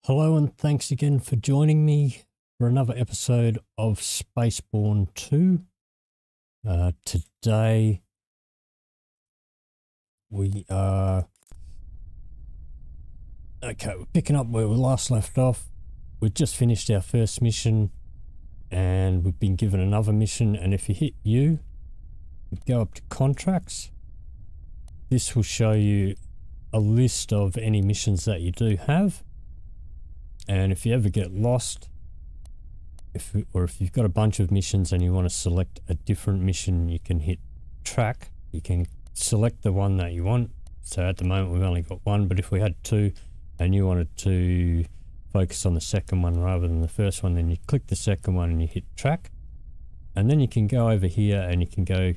Hello and thanks again for joining me for another episode of SpaceBourne 2. Today we are we're picking up where we last left off. We've just finished our first mission and we've been given another mission, and if you hit U, you go up to contracts. This will show you a list of any missions that you do have. And if you ever get lost, if you've got a bunch of missions and you want to select a different mission, you can hit track. You can select the one that you want. So at the moment we've only got one, but if we had two and you wanted to focus on the second one rather than the first one, then you click the second one and you hit track. And then you can go over here and you can go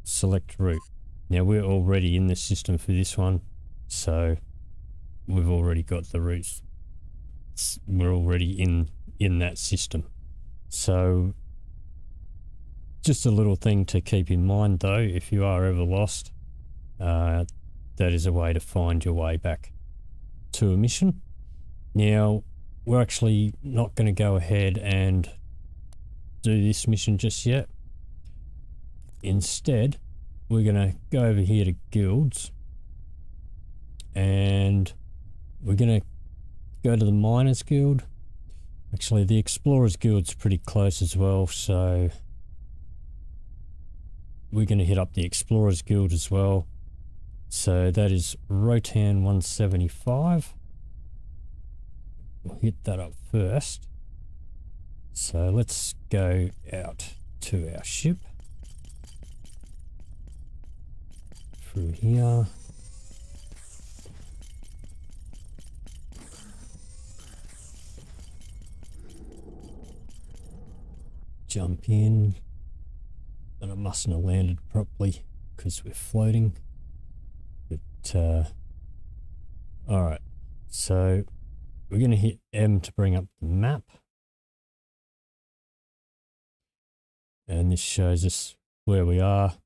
select route. Now we're already in the system for this one, so we've already got the routes. We're already in that system. So just a little thing to keep in mind though, if you are ever lost, that is a way to find your way back to a mission. Now we're actually not going to go ahead and do this mission just yet. Instead we're going to go over here to guilds and we're going to go to the Miners Guild. Actually, the Explorers Guild's pretty close as well, so we're going to hit up the Explorers Guild as well. So that is Rotan 175. We'll hit that up first. So let's go out to our ship. Through here. Jump in, and I mustn't have landed properly because we're floating, but alright, so we're going to hit M to bring up the map, and this shows us where we are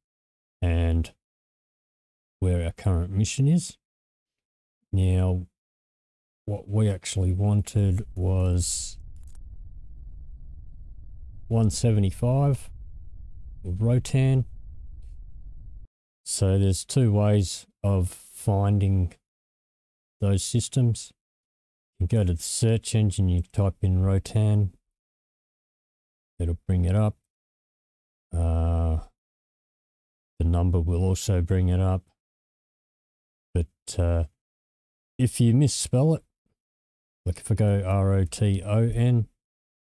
and where our current mission is. Now what we actually wanted was 175 with Rotan. So there's two ways of finding those systems. You go to the search engine, you type in Rotan, it'll bring it up. The number will also bring it up, but if you misspell it, like if I go R-O-T-O-N,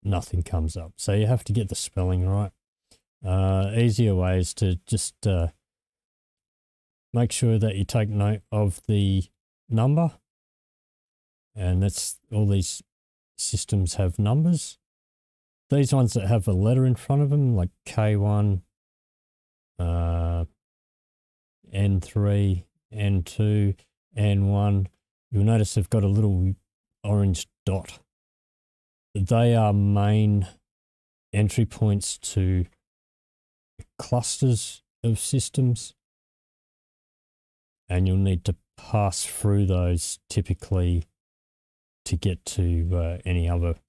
nothing comes up. So you have to get the spelling right. Easier way is to just make sure that you take note of the number, and that's all these systems have numbers. These ones that have a letter in front of them, like K1, N3, N2, N1, you'll notice they've got a little orange dot. They are main entry points to clusters of systems, and you'll need to pass through those typically to get to any other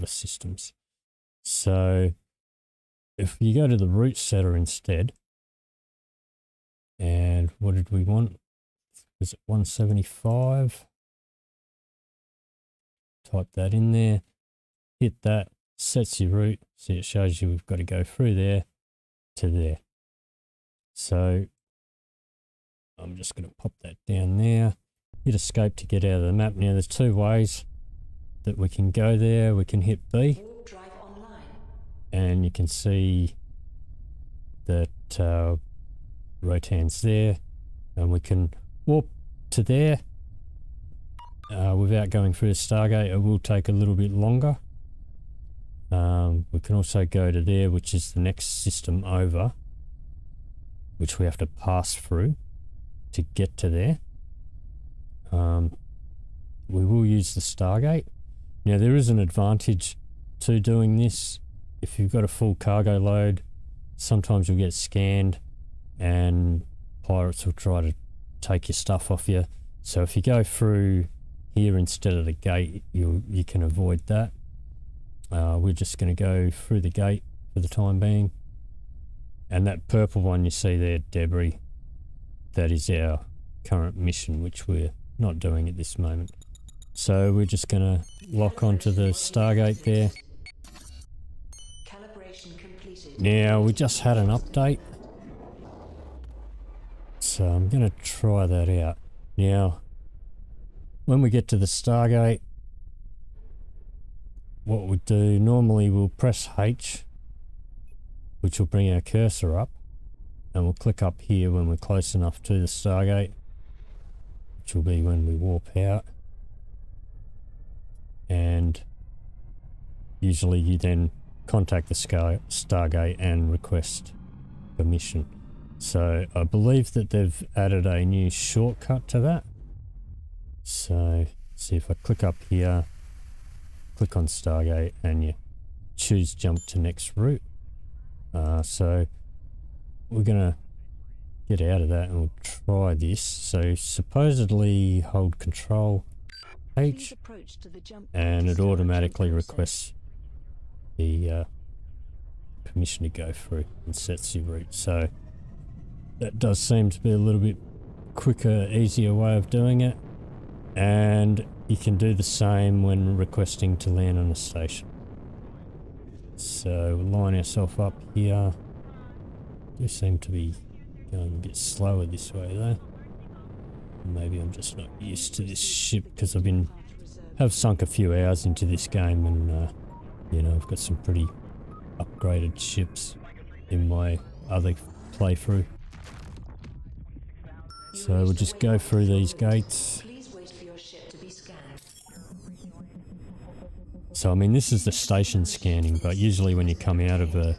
systems. So if you go to the route setter instead, and what did we want? Was it 175? Type that in there, hit that, sets your route. See, it shows you we've got to go through there to there. So I'm just going to pop that down there, hit escape to get out of the map. Now there's two ways that we can go there. We can hit B and you can see that Rotan's there, and we can warp to there. Without going through the Stargate, it will take a little bit longer. We can also go to there, which is the next system over, which we have to pass through to get to there. We will use the Stargate. Now there is an advantage to doing this. If you've got a full cargo load, sometimes you'll get scanned and pirates will try to take your stuff off you. So if you go through here instead of the gate, you can avoid that. We're just going to go through the gate for the time being. And that purple one you see there, debris, that is our current mission, which we're not doing at this moment. So we're just going to lock onto the Stargate there. Now, we just had an update, so I'm going to try that out. Now, when we get to the Stargate, what we do, normally we'll press H, which will bring our cursor up, and we'll click up here when we're close enough to the Stargate, which will be when we warp out. And usually you then contact the Stargate and request permission. So I believe that they've added a new shortcut to that. So see if I click up here, click on Stargate, and you choose jump to next route. So we're gonna get out of that and we'll try this. So supposedly hold Control H and it automatically requests the permission to go through and sets your route. So that does seem to be a little bit quicker, easier way of doing it. And you can do the same when requesting to land on a station. So we'll line ourselves up here. We seem to be going a bit slower this way though. Maybe I'm just not used to this ship because have sunk a few hours into this game, and you know, I've got some pretty upgraded ships in my other playthrough. So we'll just go through these gates. So I mean, this is the station scanning, but usually when you come out of a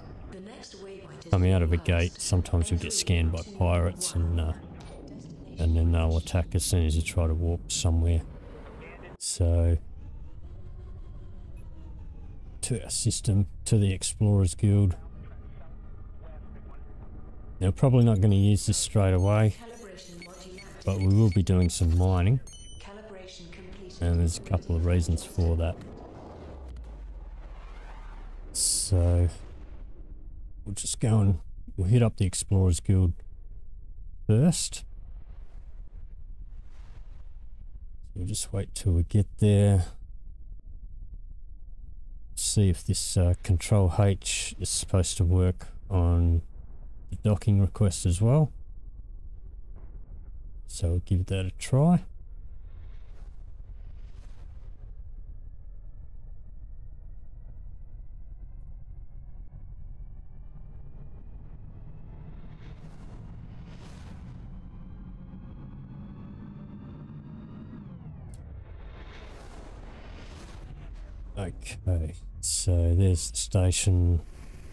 gate, sometimes you'll get scanned by pirates, and then they'll attack as soon as you try to warp somewhere. So to our system, to the Explorers Guild. Now, probably not going to use this straight away, but we will be doing some mining, and there's a couple of reasons for that. So we'll just go and we'll hit up the Explorers Guild first. We'll just wait till we get there. See if this Control H is supposed to work on the docking request as well. So we'll give that a try. Okay, so there's the station.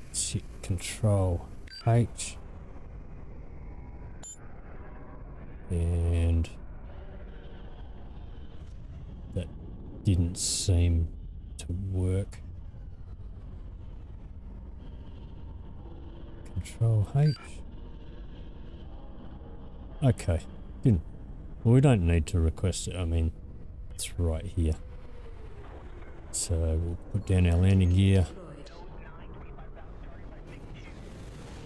Let's hit Control H. And that didn't seem to work. Control H. Okay, didn't. Well, we don't need to request it. I mean, it's right here. So we'll put down our landing gear.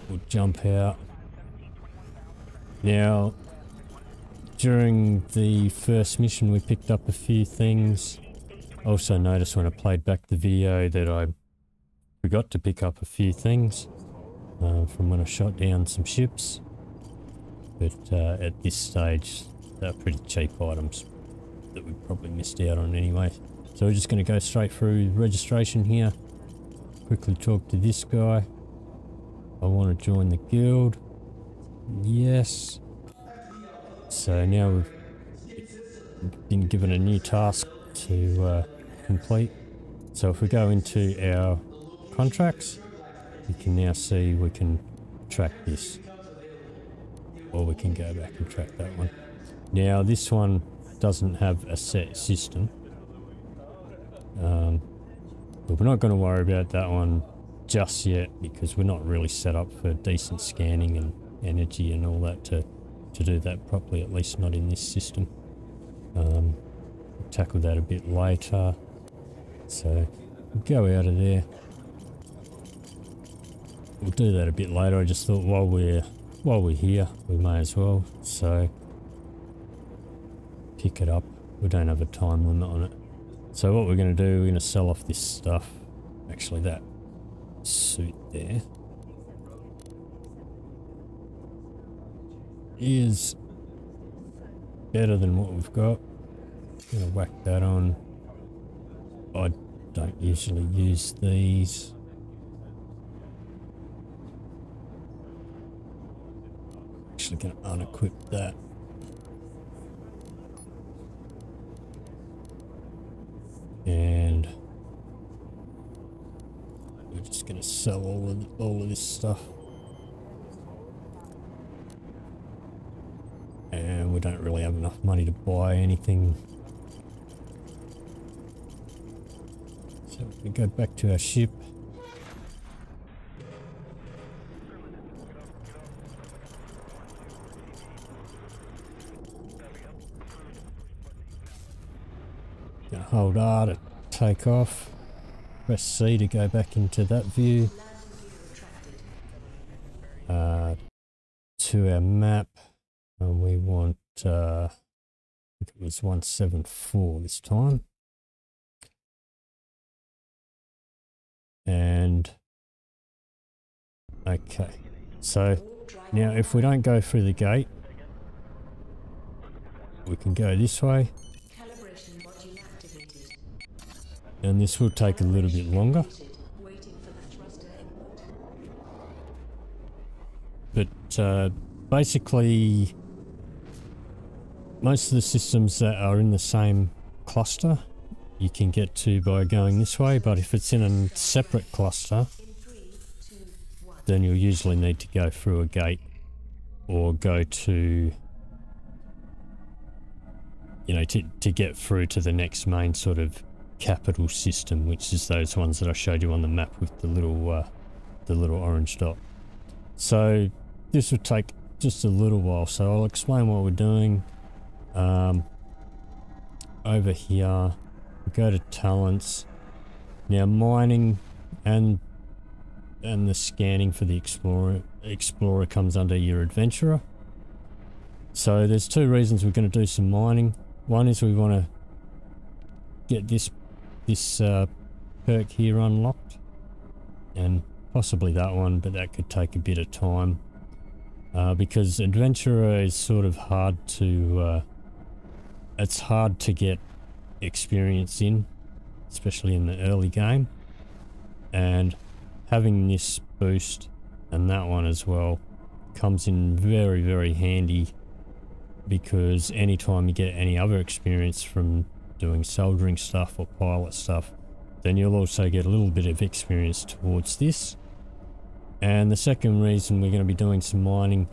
We'll jump out. Now, during the first mission we picked up a few things. I also noticed when I played back the video that I forgot to pick up a few things from when I shot down some ships. But at this stage, they're pretty cheap items that we probably missed out on anyway. So we're just going to go straight through registration here. Quickly talk to this guy. I want to join the guild. Yes. So now we've been given a new task to complete. So if we go into our contracts, you can now see we can track this. Or we can go back and track that one. Now this one doesn't have a set system. But we're not going to worry about that one just yet because we're not really set up for decent scanning and energy and all that to do that properly, at least not in this system. We'll tackle that a bit later. So we'll go out of there. We'll do that a bit later. I just thought while we're here, we may as well. So pick it up. We don't have a time limit on it. So what we're going to do, we're going to sell off this stuff. Actually, that suit there is better than what we've got. Gonna whack that on. I don't usually use these. Actually gonna unequip that. And we're just gonna sell all of this stuff. And we don't really have enough money to buy anything. So we go back to our ship. Gonna hold R to take off. Press C to go back into that view. To our map. And we want, I think it was 174 this time. And, okay. So, now if we don't go through the gate, we can go this way. And this will take a little bit longer. But, basically, most of the systems that are in the same cluster you can get to by going this way, but if it's in a separate cluster, then you'll usually need to go through a gate or go to, you know, to get through to the next main sort of capital system, which is those ones that I showed you on the map with the little orange dot. So this will take just a little while, so I'll explain what we're doing. Over here, we go to talents. Now mining and the scanning for the explorer comes under your adventurer. So there's two reasons we're going to do some mining. One is we want to get this perk here unlocked, and possibly that one, but that could take a bit of time. Because adventurer is sort of hard to, it's hard to get experience in, especially in the early game. And having this boost and that one as well comes in very, very handy, because anytime you get any other experience from doing soldering stuff or pilot stuff, then you'll also get a little bit of experience towards this. And the second reason we're going to be doing some mining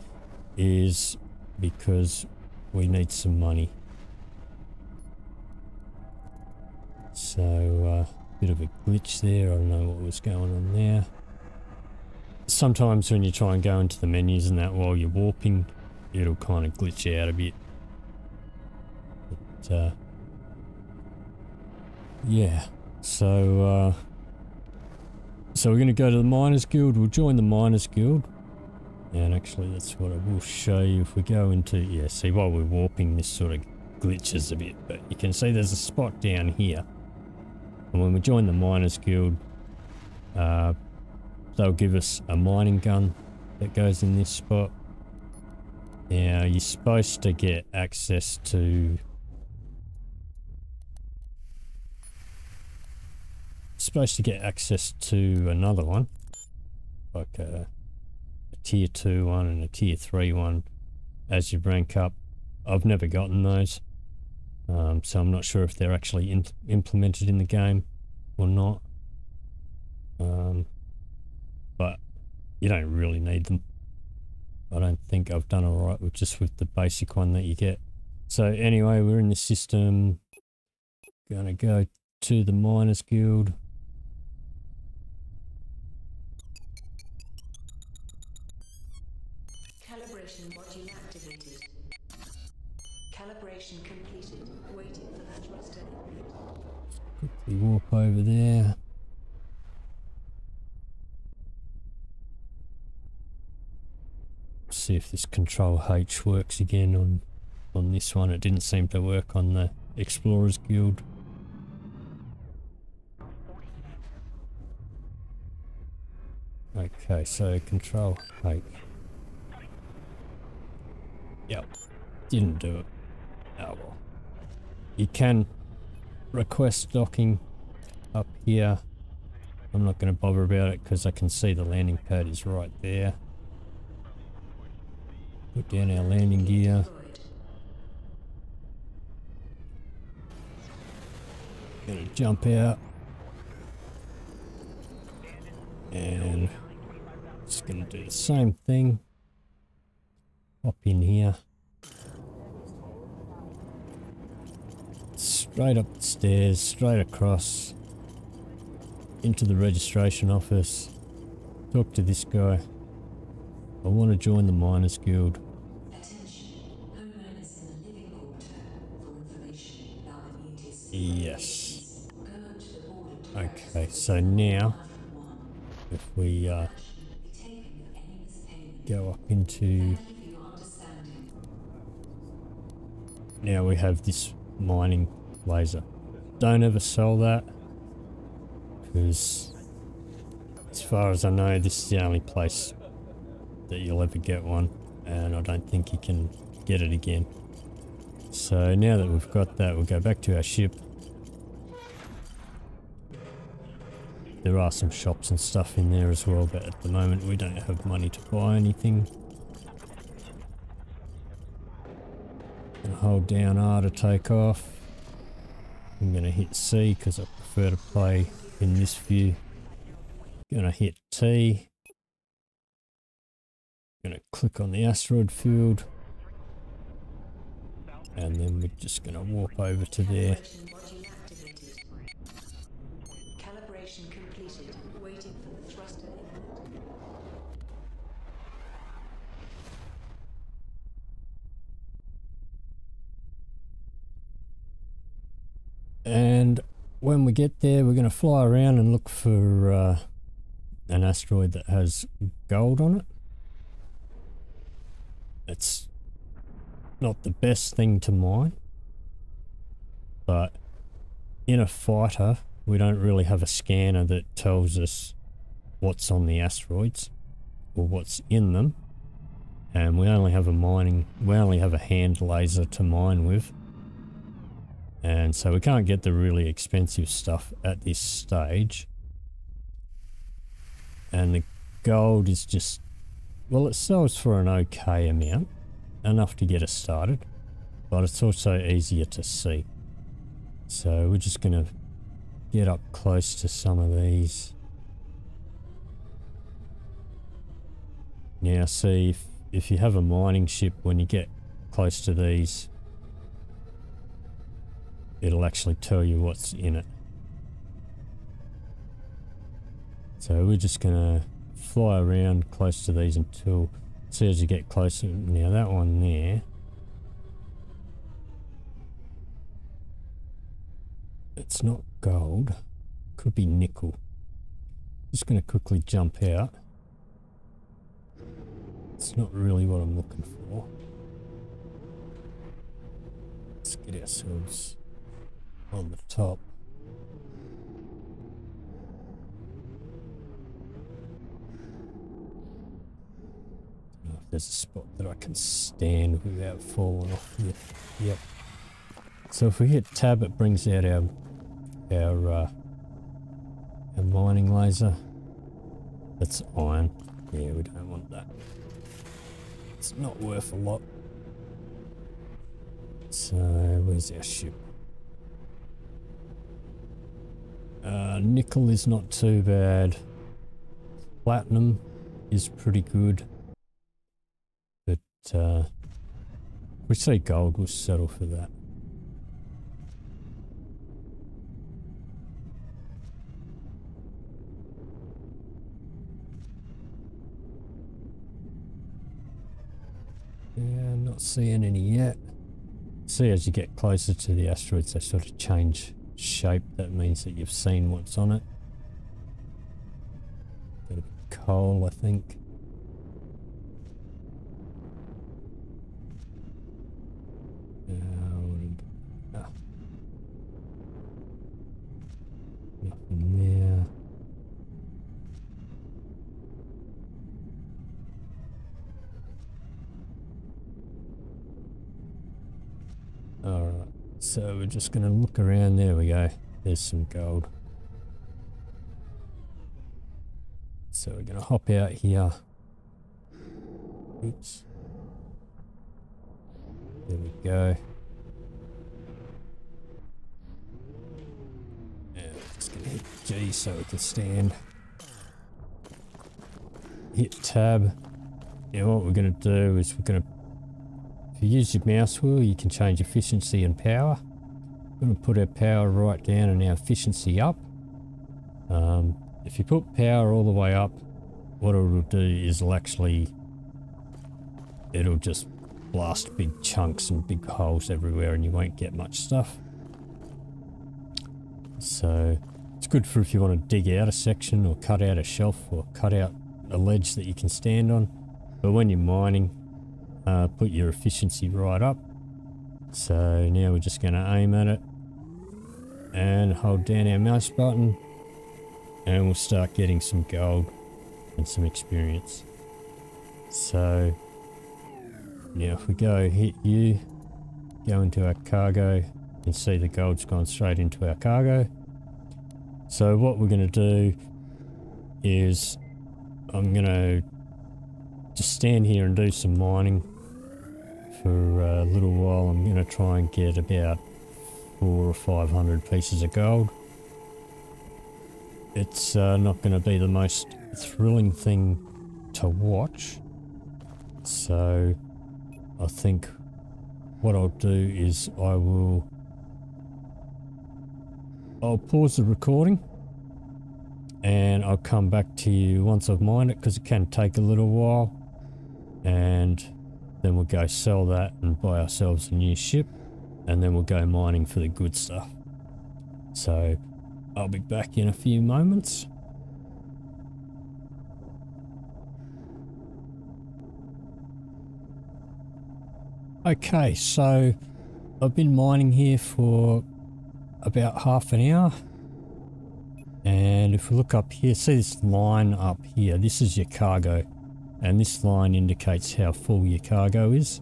is because we need some money. So, bit of a glitch there. I don't know what was going on there. Sometimes when you try and go into the menus and that while you're warping, it'll kind of glitch out a bit. But, yeah. So we're going to go to the Miners Guild. We'll join the Miners Guild. And actually, that's what I will show you if we go into... Yeah, see, while we're warping, this sort of glitches a bit. But you can see there's a spot down here. And when we join the Miners Guild, they'll give us a mining gun that goes in this spot. Now, you're supposed to get access to... another one, like a tier 2 one and a tier 3 one as you rank up. I've never gotten those, so I'm not sure if they're actually implemented in the game or not, but you don't really need them. I don't think I've done alright with just with the basic one that you get. So anyway, we're in the system, gonna go to the Miners Guild. Calibration completed. Waiting for the thruster input. Quickly warp over there. See if this Control H works again on this one. It didn't seem to work on the Explorers Guild. Okay, so Control H. Yep, didn't do it. Oh well. You can request docking up here. I'm not going to bother about it because I can see the landing pad is right there. Put down our landing gear. Gonna jump out. And just gonna do the same thing. Hop in here. Straight up the stairs, straight across. Into the registration office. Talk to this guy. I want to join the Miners Guild. Yes. Okay, so now if we go up into... Now we have this mining laser. Don't ever sell that, because as far as I know this is the only place that you'll ever get one, and I don't think you can get it again. So now that we've got that, we'll go back to our ship. There are some shops and stuff in there as well, but at the moment we don't have money to buy anything. Gonna hold down R to take off. I'm gonna hit C because I prefer to play in this view. Gonna hit T. Gonna click on the asteroid field. And then we're just gonna warp over to there. Calibration completed. Waiting for the thruster input. And when we get there, we're going to fly around and look for an asteroid that has gold on it. It's not the best thing to mine, but in a fighter, we don't really have a scanner that tells us what's on the asteroids or what's in them, and we only have a hand laser to mine with. And so we can't get the really expensive stuff at this stage. And the gold is just, well, it sells for an okay amount, enough to get us started, but it's also easier to see. So we're just going to get up close to some of these. Now see, if you have a mining ship, when you get close to these, it'll actually tell you what's in it. So we're just gonna fly around close to these until, see as you get closer. Now that one there, it's not gold, could be nickel. Just gonna quickly jump out. It's not really what I'm looking for. Let's get ourselves on the top. I don't know if there's a spot that I can stand without falling off here. Yep. So if we hit tab, it brings out our mining laser. That's iron. Yeah, we don't want that. It's not worth a lot. So where's our ship? Nickel is not too bad. Platinum is pretty good. But we say gold, we'll settle for that. Yeah, not seeing any yet. See, as you get closer to the asteroids, they sort of change shape. That means that you've seen what's on it. Got a bit of coal, I think. Nothing there. Alright, so we're just going to look around. There we go. There's some gold. So we're going to hop out here. Oops. There we go. Yeah, just going to hit G so we can stand. Hit tab. Yeah, what we're going to do is we're going to, if you use your mouse wheel, you can change efficiency and power. We're going to put our power right down and our efficiency up. If you put power all the way up, what it'll do is it'll just blast big chunks and big holes everywhere and you won't get much stuff. So it's good for if you want to dig out a section or cut out a shelf or cut out a ledge that you can stand on. But when you're mining, put your efficiency right up. So now we're just going to aim at it and hold down our mouse button and we'll start getting some gold and some experience. So now if we go hit U, go into our cargo, you can see the gold's gone straight into our cargo. So what we're going to do is I'm going to just stand here and do some mining for a little while. I'm going to try and get about 400 or 500 pieces of gold. It's not going to be the most thrilling thing to watch, so I think what I'll do is I'll pause the recording and I'll come back to you once I've mined it, because it can take a little while, and then we'll go sell that and buy ourselves a new ship, and then we'll go mining for the good stuff. So I'll be back in a few moments. Okay, so I've been mining here for about half an hour, and if we look up here, see this line up here, this is your cargo, and this line indicates how full your cargo is.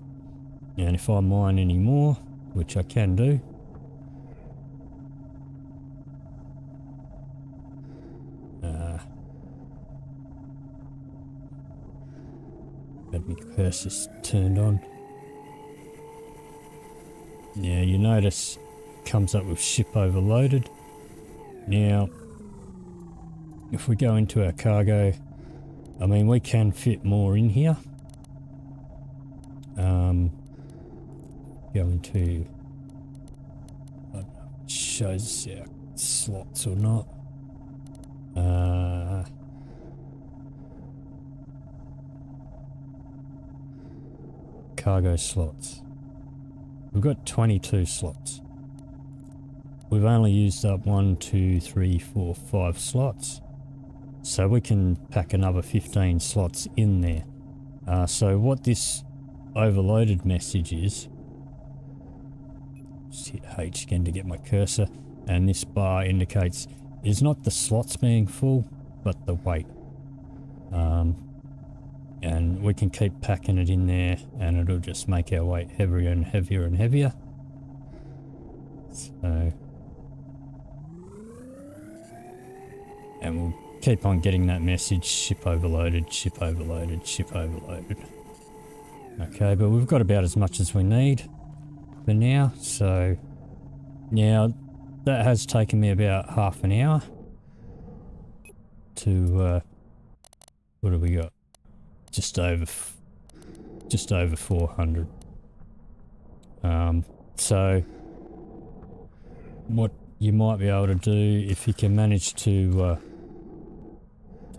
And if I mine any more, which I can do, had my cursor turned on. Now you notice it comes up with ship overloaded. Now if we go into our cargo, I mean we can fit more in here. Go into, I don't know if it shows our slots or not. Cargo slots. We've got 22 slots. We've only used up 1, 2, 3, 4, 5 slots. So we can pack another 15 slots in there. So what this overloaded message is, just hit H again to get my cursor, and this bar indicates is not the slots being full, but the weight. And we can keep packing it in there and it'll just make our weight heavier and heavier and heavier. So, and we'll keep on getting that message, ship overloaded, ship overloaded, ship overloaded. Okay, but we've got about as much as we need for now. So now that has taken me about half an hour to, what have we got? Just over 400. So what you might be able to do, if you can manage to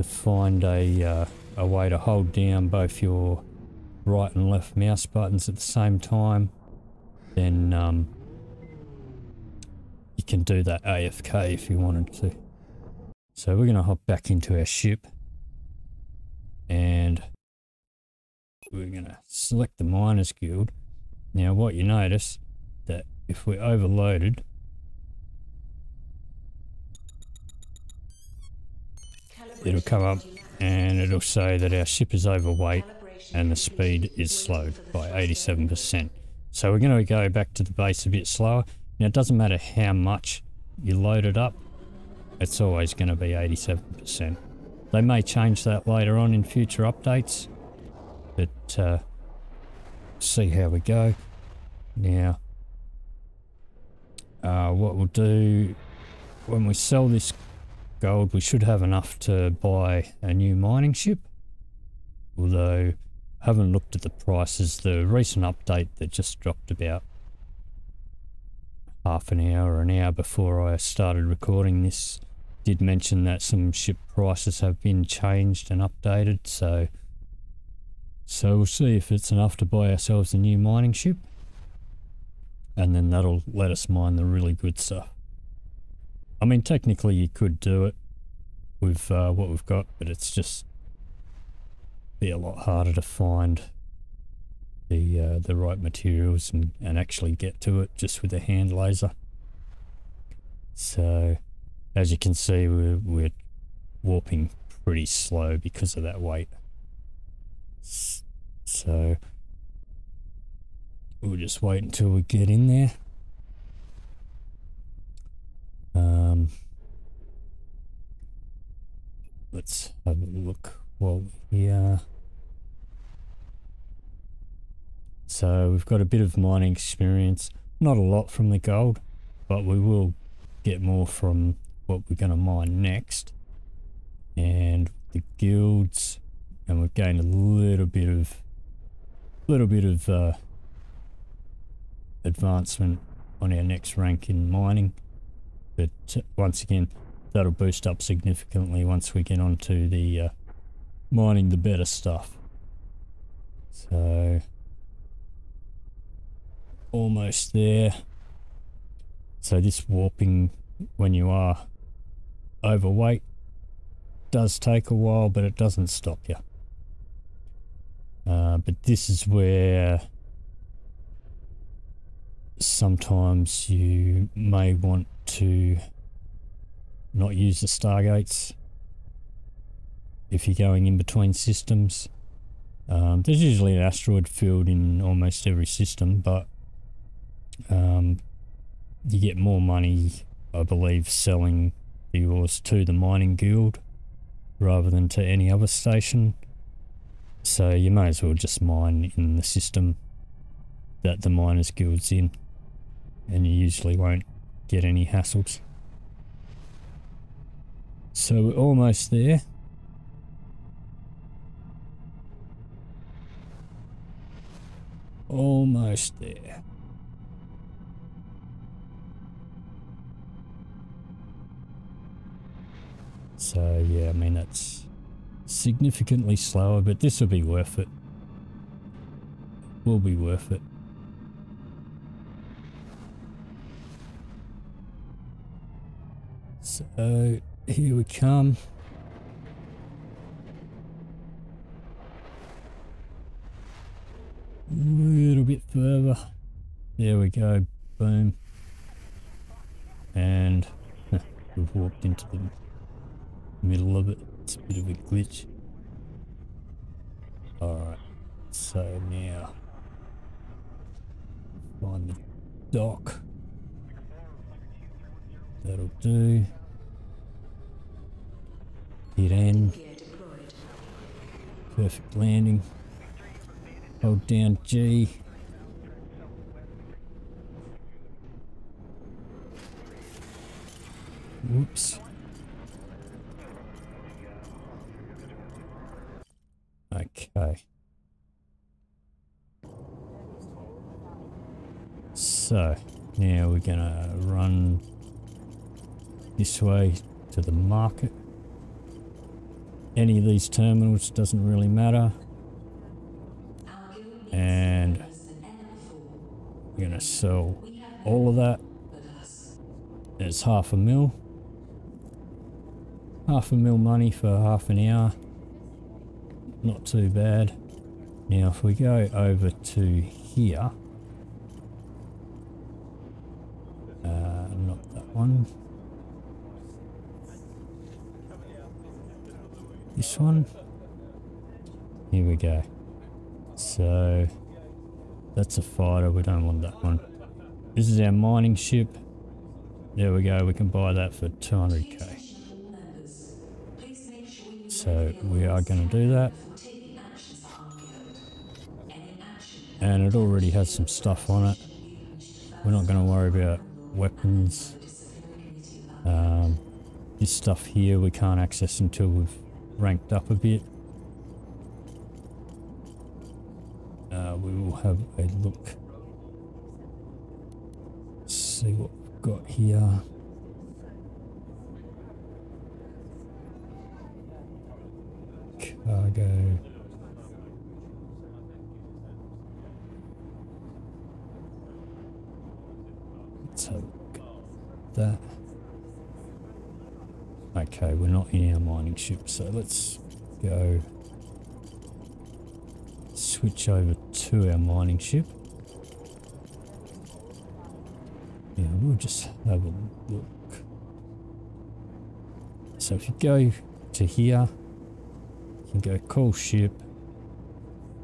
find a way to hold down both your right and left mouse buttons at the same time, then you can do that AFK if you wanted to. So we're going to hop back into our ship and we're going to select the Miners Guild. Now what you notice that if we're overloaded, it'll come up and it'll say that our ship is overweight and the speed is slowed by 87%. So we're going to go back to the base a bit slower. Now it doesn't matter how much you load it up, it's always going to be 87%. They may change that later on in future updates, but see how we go. Now, what we'll do when we sell this gold, we should have enough to buy a new mining ship. Although, I haven't looked at the prices. The recent update that just dropped about half an hour or an hour before I started recording this did mention that some ship prices have been changed and updated, so we'll see if it's enough to buy ourselves a new mining ship, and then that'll let us mine the really good stuff. I mean, technically you could do it with what we've got, but it's just be a lot harder to find the right materials and actually get to it just with a hand laser. So as you can see, we're warping pretty slow because of that weight. So we'll just wait until we get in there. Let's have a look while we're here. So we've got a bit of mining experience, not a lot from the gold, but we will get more from what we're going to mine next. And the guilds, and we've gained a little bit of advancement on our next rank in mining, but once again that'll boost up significantly once we get onto the mining the better stuff. So almost there. So this warping when you are overweight does take a while, but it doesn't stop you. But this is where sometimes you may want to not use the stargates if you're going in between systems. There's usually an asteroid field in almost every system, but you get more money, I believe, selling yours to the mining guild rather than to any other station. So you may as well just mine in the system that the miners guild's in, and you usually won't get any hassles. So we're almost there. Almost there. So yeah, I mean that's significantly slower, but this will be worth it. Will be worth it. So here we come. A little bit further. There we go. Boom. And we've walked into the middle of it. It's a bit of a glitch. Alright, so now find the dock. That'll do. Hit N. Perfect landing. Hold down G. Whoops. Okay. So now we're gonna run this way to the market. Any of these terminals doesn't really matter. And We're gonna sell all of that. There's half a mil. Half a mil money for half an hour. Not too bad. Now if we go over to here. Not that one. This one. Here we go. So that's a fighter, we don't want that one. This is our mining ship. There we go, we can buy that for 200k. So we are going to do that. And it already has some stuff on it. We're not going to worry about weapons. This stuff here we can't access until we've ranked up a bit. We will have a look. See what we've got here. Cargo. Let's have a look at that. Okay, we're not in our mining ship, so let's go switch over to our mining ship. Yeah, we'll just have a look. So if you go to here, you can go call ship.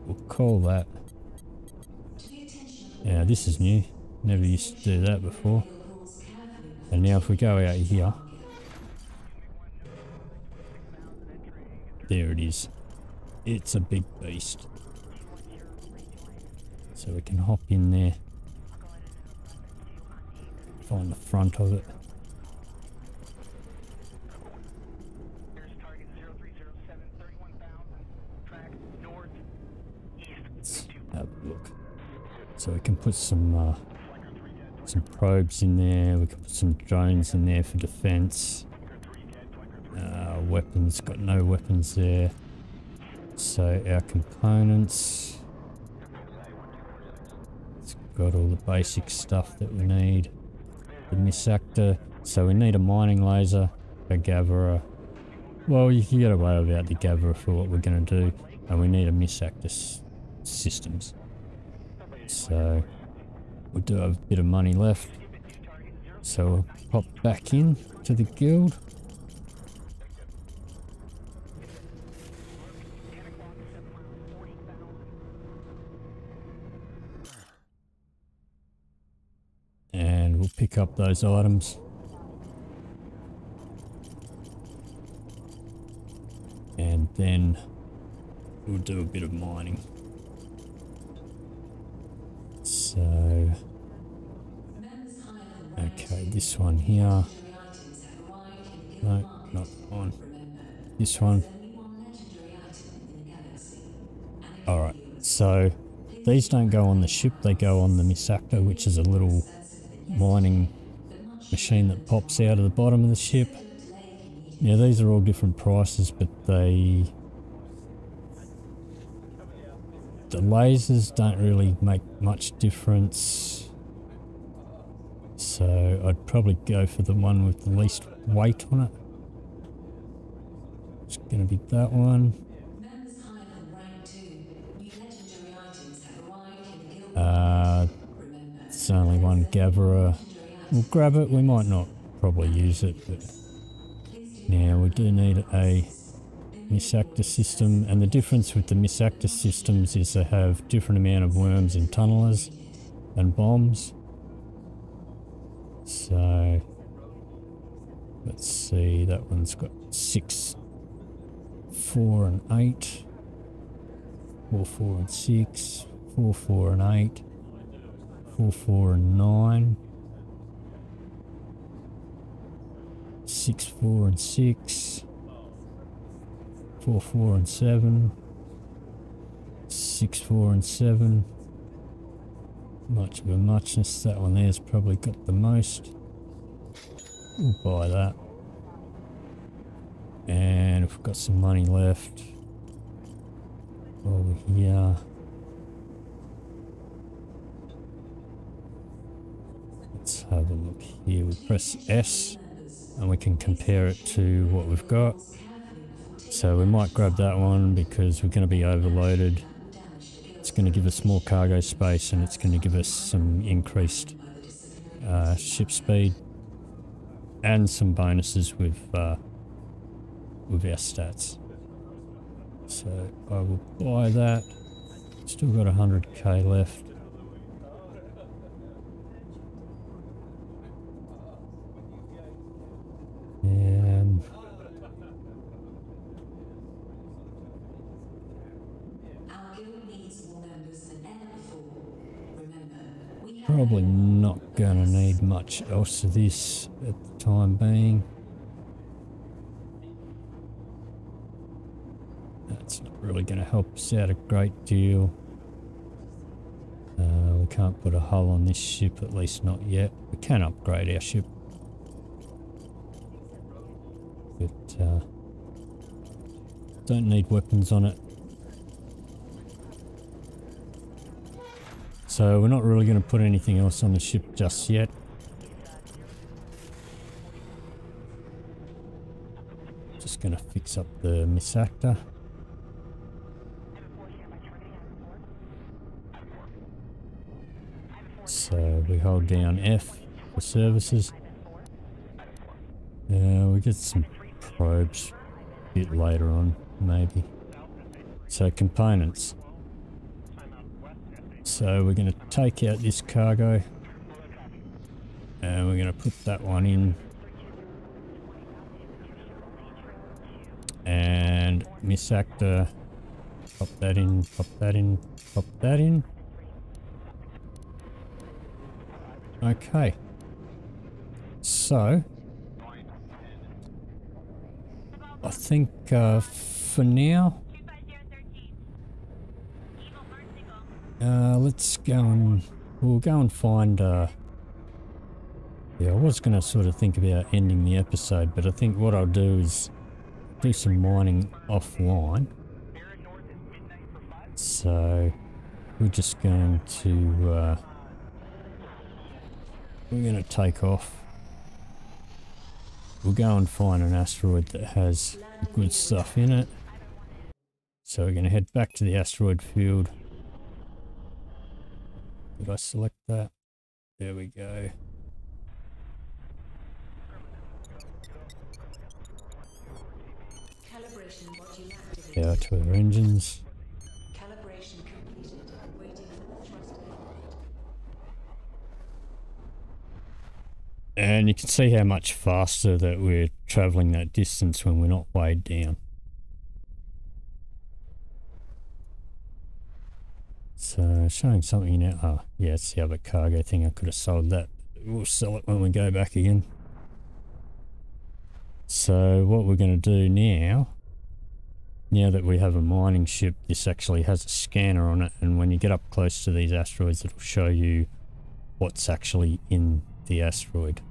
We'll call that. Yeah, this is new. Never used to do that before. And now if we go out here, there it is. It's a big beast. So we can hop in there. Find the front of it. Let's have a look. So we can put some probes in there. We can put some drones in there for defense. Weapons, got no weapons there. So our components, it's got all the basic stuff that we need. The misactor, so we need a mining laser, a gatherer. Well, you can get away without the gatherer for what we're going to do, and we need a misactor systems. So we do have a bit of money left, so we'll pop back in to the guild. And we'll pick up those items. And then we'll do a bit of mining. So, okay, this one here. No, not that one. This one. Alright, so these don't go on the ship, they go on the misactor, which is a little mining machine that pops out of the bottom of the ship. Yeah, these are all different prices, but the lasers don't really make much difference. So I'd probably go for the one with the least weight on it. It's going to be that one. It's only one gatherer. We'll grab it, we might not probably use it, but now we do need a misactor system, and the difference with the misactor systems is they have different amount of worms and tunnelers and bombs. So let's see, that one's got 6, 4 and 8, 4, 4 and 6, 4, 4 and 8, 4, 4 and 9, 6, 4 and 6, 4, 4 and 7, 6, 4 and 7. Much of a muchness. That one there's probably got the most. We'll buy that. And if we've got some money left over here. Let's have a look here. We press S and we can compare it to what we've got. So we might grab that one because we're going to be overloaded. It's going to give us more cargo space and it's going to give us some increased ship speed and some bonuses with our stats. So I will buy that. Still got 100k left. And probably not gonna need much else of this at the time being. That's not really gonna help us out a great deal. We can't put a hull on this ship, at least not yet. We can upgrade our ship. But don't need weapons on it. So we're not really going to put anything else on the ship just yet. Just going to fix up the misactor. So we hold down F for services. We get some probes a bit later on, maybe. So components. So we're going to take out this cargo and we're going to put that one in. And misactor, pop that in, pop that in, pop that in. Okay. So I think for now, let's go and we'll go and find. Yeah, I was going to sort of think about ending the episode, but I think what I'll do is do some mining offline. So we're just going to take off. We'll go and find an asteroid that has good stuff in it. So we're going to head back to the asteroid field. Did I select that? There we go. Power to our engines. Calibration completed. Waiting for the thruster. And you can see how much faster that we're travelling that distance when we're not weighed down. So showing something now. Oh, yeah, it's the other cargo thing. I could have sold that. We'll sell it when we go back again. So what we're going to do now that we have a mining ship, this actually has a scanner on it, and when you get up close to these asteroids, it'll show you what's actually in the asteroid.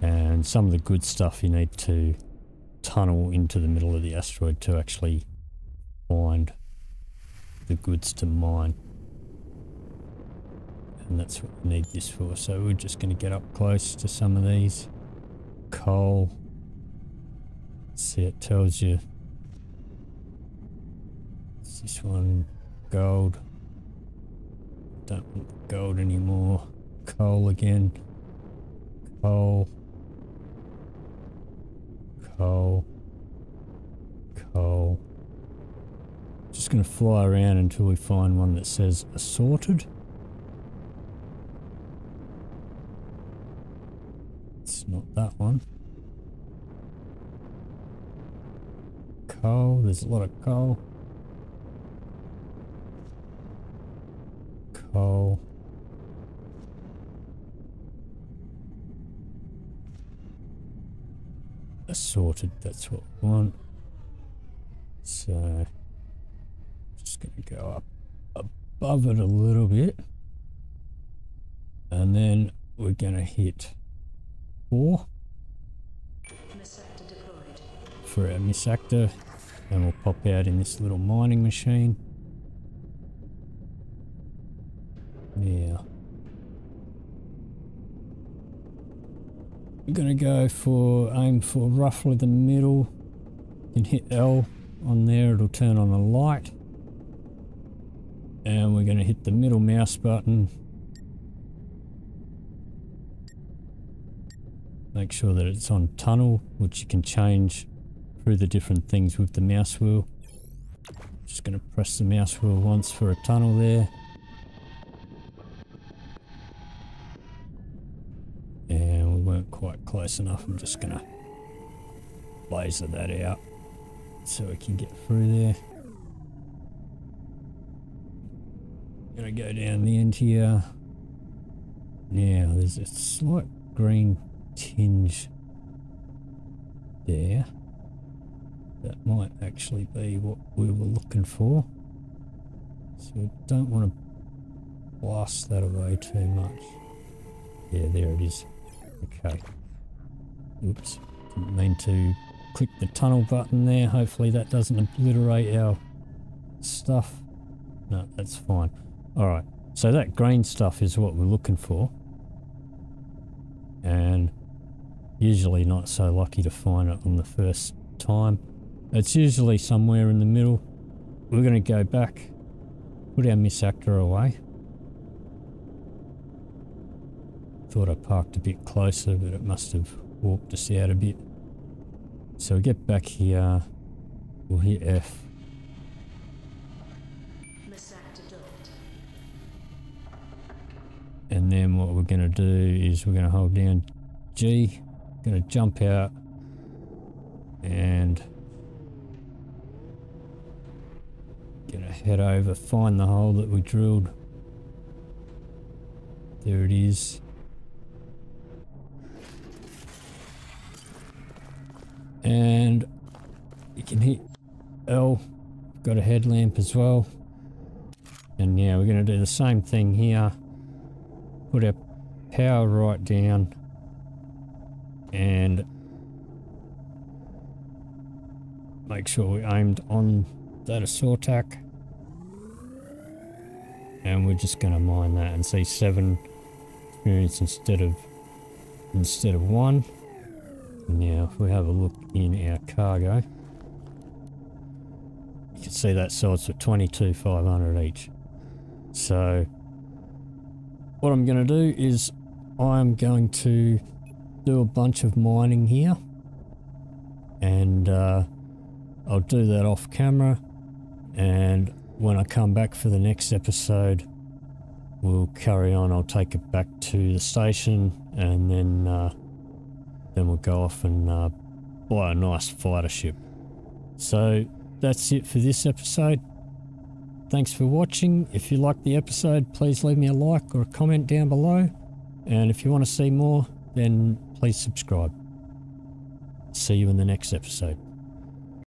And some of the good stuff you need to tunnel into the middle of the asteroid to actually find the goods to mine. And that's what we need this for. So we're just going to get up close to some of these. Coal. See, it tells you. It's this one. Gold. Don't want gold anymore. Coal again. Coal. Coal. Coal. Just going to fly around until we find one that says assorted. It's not that one. Coal, there's a lot of coal. Coal. Assorted, that's what we want. So just going to go up above it a little bit, and then we're going to hit 4 for our misactor, and we'll pop out in this little mining machine. Now We're going to aim for roughly the middle. You can hit L on there, it'll turn on a light. And we're going to hit the middle mouse button. Make sure that it's on tunnel, which you can change through the different things with the mouse wheel. Just going to press the mouse wheel once for a tunnel there. And we weren't quite close enough. I'm just going to laser that out so we can get through there. Gonna go down the end here. Now there's a slight green tinge there. That might actually be what we were looking for. So we don't want to blast that away too much. Yeah, there it is. Okay. Oops. Didn't mean to click the tunnel button there. Hopefully that doesn't obliterate our stuff. No, that's fine. Alright, so that green stuff is what we're looking for. And usually not so lucky to find it on the first time. It's usually somewhere in the middle. We're going to go back, put our miss actor away. Thought I parked a bit closer, but it must have walked us out a bit. So we get back here, we'll hit F. And then what we're going to do is we're going to hold down G, going to jump out and going to head over, find the hole that we drilled. There it is. And you can hit L, got a headlamp as well. And now we're going to do the same thing here. Put our power right down and make sure we aimed on that assault tack. And we're just going to mine that and see 7 experience instead of 1. Now if we have a look in our cargo, you can see that sells for 22,500 each. So what I'm going to do is I'm going to do a bunch of mining here, and I'll do that off camera, and when I come back for the next episode we'll carry on. I'll take it back to the station, and then we'll go off and buy a nice fighter ship. So that's it for this episode. Thanks for watching. If you liked the episode, please leave me a like or a comment down below. And if you want to see more, then please subscribe. See you in the next episode.